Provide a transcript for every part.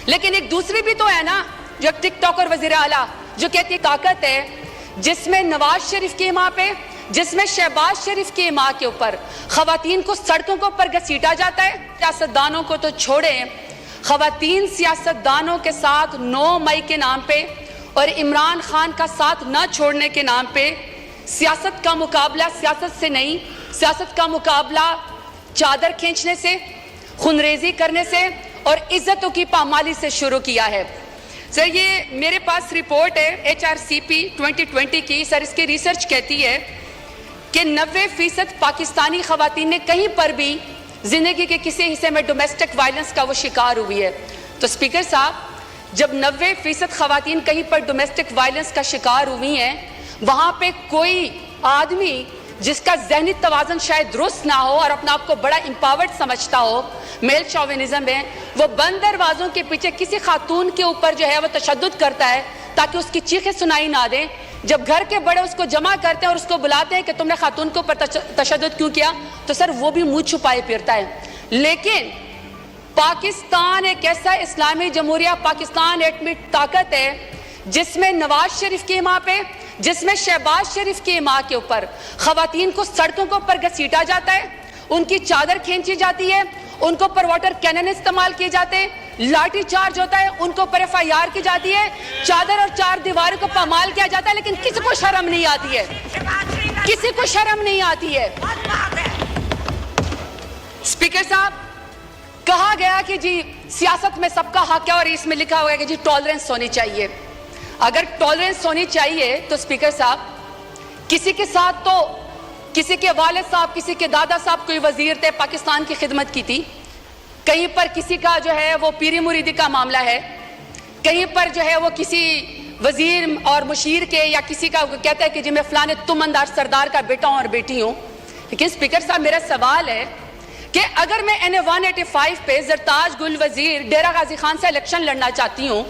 لیکن ایک دوسری بھی تو ہے نا جو ٹک ٹاک اور وزیر اعلیٰ جو کہتی ہے طاقت ہے جس میں نواز شریف کی ماں پہ جس میں شہباز شریف کی ماں کے اوپر خواتین کو سڑکوں کے اوپر گھسیٹا جاتا ہے. سیاستدانوں کو تو چھوڑیں, خواتین سیاستدانوں کے ساتھ 9 مئی کے نام پہ اور عمران خان کا ساتھ نہ چھوڑنے کے نام پہ سیاست کا مقابلہ سیاست سے نہیں, سیاست کا مقابلہ چادر کھینچنے سے, خونریزی کرنے سے اور عزتوں کی پامالی سے شروع کیا ہے. سر یہ میرے پاس رپورٹ ہے HRCP 2020 کی. سر اس کی ریسرچ کہتی ہے کہ 90% پاکستانی خواتین نے کہیں پر بھی زندگی کے کسی حصے میں ڈومیسٹک وائلنس کا وہ شکار ہوئی ہے. تو اسپیکر صاحب جب 90% خواتین کہیں پر ڈومیسٹک وائلنس کا شکار ہوئی ہیں, وہاں پہ کوئی آدمی جس کا ذہنی توازن شاید درست نہ ہو اور اپنا آپ کو بڑا امپاورڈ سمجھتا ہو, میل شاوینزم ہے, وہ بند دروازوں کے پیچھے کسی خاتون کے اوپر جو ہے وہ تشدد کرتا ہے تاکہ اس کی چیخیں سنائی نہ دیں. جب گھر کے بڑے اس کو جمع کرتے ہیں اور اس کو بلاتے ہیں کہ تم نے خاتون کے اوپر تشدد کیوں کیا, تو سر وہ بھی منہ چھپائے پھرتا ہے. لیکن پاکستان ایک ایسا اسلامی جمہوریہ پاکستان ایٹمی طاقت ہے جس میں نواز شریف کی ماں پہ جس میں شہباز شریف کی ماں کے اوپر خواتین کو سڑکوں کے اوپر گھسیٹا جاتا ہے, ان کی چادر کھینچی جاتی ہے, ان کو اوپر واٹر کینن استعمال کیے جاتے ہیں, لاٹھی چارج ہوتا ہے, ان کو اوپر FIR کی جاتی ہے, چادر اور 4 دیواروں کو پامال کیا جاتا ہے, لیکن کسی کو شرم نہیں آتی ہے, کسی کو شرم نہیں آتی ہے. اسپیکر صاحب کہا گیا کہ جی سیاست میں سب کا حق ہے اور اس میں لکھا ہوا ہے کہ جی ٹالرنس ہونی چاہیے. اگر ٹالرنس ہونی چاہیے تو اسپیکر صاحب کسی کے ساتھ تو کسی کے والد صاحب کسی کے دادا صاحب کوئی وزیر تھے, پاکستان کی خدمت کی تھی, کہیں پر کسی کا جو ہے وہ پیری مریدی کا معاملہ ہے, کہیں پر جو ہے وہ کسی وزیر اور مشیر کے یا کسی کا کہتا ہے کہ جی میں فلانے تمندار سردار کا بیٹا ہوں اور بیٹی ہوں. لیکن اسپیکر صاحب میرا سوال ہے کہ اگر میں NA 185 پہ زرتاج گل وزیر ڈیرہ غازی خان سے الیکشن لڑنا چاہتی ہوں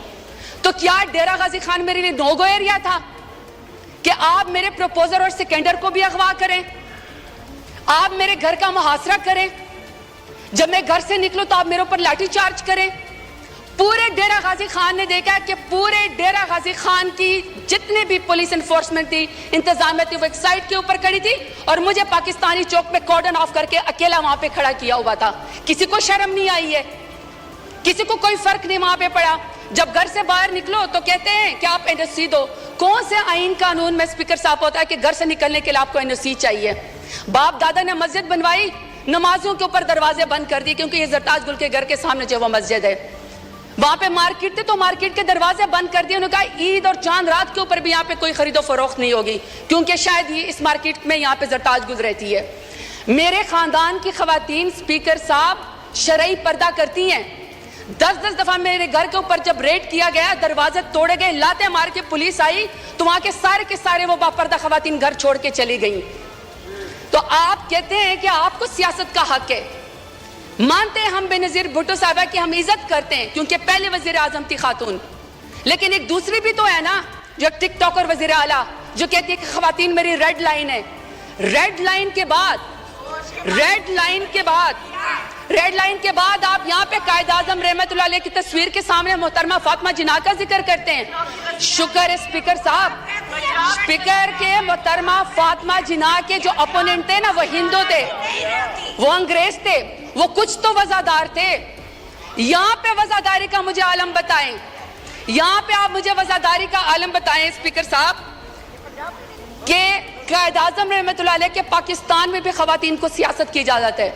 تو کیا ڈیرہ غازی خان میرے لیے نو گو ایریا تھا کہ آپ میرے پروپوزر اور سیکنڈر کو بھی اغوا کریں, آپ میرے گھر کا محاصرہ کریں, جب میں گھر سے نکلوں تو آپ میرے اوپر لاٹھی چارج کریں. پورے ڈیرہ غازی خان نے دیکھا کہ پورے ڈیرہ غازی خان کی جتنے بھی پولیس انفورسمنٹ تھی, انتظامیہ تھی, وہ ایک سائٹ کے اوپر کھڑی تھی اور مجھے پاکستانی چوک میں کارڈن آف کر کے اکیلا وہاں پہ کھڑا کیا ہوا تھا. کسی کو شرم نہیں آئی ہے, کسی کو کوئی فرق نہیں وہاں پہ پڑا. جب گھر سے باہر نکلو تو کہتے ہیں کہ آپ NOC دو. کون سے آئین قانون میں اسپیکر صاحب ہوتا ہے کہ گھر سے نکلنے کے لیے آپ کو NOC چاہیے؟ باپ دادا نے مسجد بنوائی, نمازوں کے اوپر دروازے بند کر دیے کیونکہ یہ زرتاج گل کے گھر کے سامنے جو وہ مسجد ہے. وہاں پہ مارکیٹ تھے تو مارکیٹ کے دروازے بند کر دیے. انہوں نے کہا عید اور چاند رات کے اوپر بھی یہاں پہ کوئی خرید و فروخت نہیں ہوگی کیونکہ شاید یہ اس مارکیٹ میں یہاں پہ زرتاج گل رہتی ہے. میرے خاندان کی خواتین اسپیکر صاحب شرعی پردہ کرتی ہیں. 10 دفعہ میرے گھر کے اوپر جب ریڈ کیا گیا, دروازے توڑے گئے, لاتے مار کے پولیس آئی تو وہاں کے سارے وہ باپردہ خواتین گھر چھوڑ کے چلی گئیں. تو آپ کہتے ہیں کہ آپ کو سیاست کا حق ہے. مانتے ہیں ہم بے-نظیر بھٹو صاحبہ کی ہم عزت کرتے ہیں کیونکہ پہلے وزیر اعظم تھی خاتون, لیکن ایک دوسری بھی تو ہے نا جو ٹک ٹاک اور وزیر اعلیٰ جو کہتی ہے کہ خواتین میری ریڈ لائن ہے. ریڈ لائن کے بعد آپ یہاں پہ قائد اعظم رحمت اللہ علیہ کی تصویر کے سامنے محترمہ فاطمہ جناح کا ذکر کرتے ہیں. شکر ہے اسپیکر صاحب, اسپیکر کے محترمہ فاطمہ جناح کے جو اپوننٹ تھے نا وہ ہندو تھے, وہ انگریز تھے, وہ کچھ تو وزادار تھے. یہاں پہ وزاداری کا مجھے عالم بتائیں, یہاں پہ آپ مجھے وزاداری کا عالم بتائیں اسپیکر صاحب کہ قائد اعظم رحمت اللہ علیہ کے پاکستان میں بھی خواتین کو سیاست کی اجازت ہے.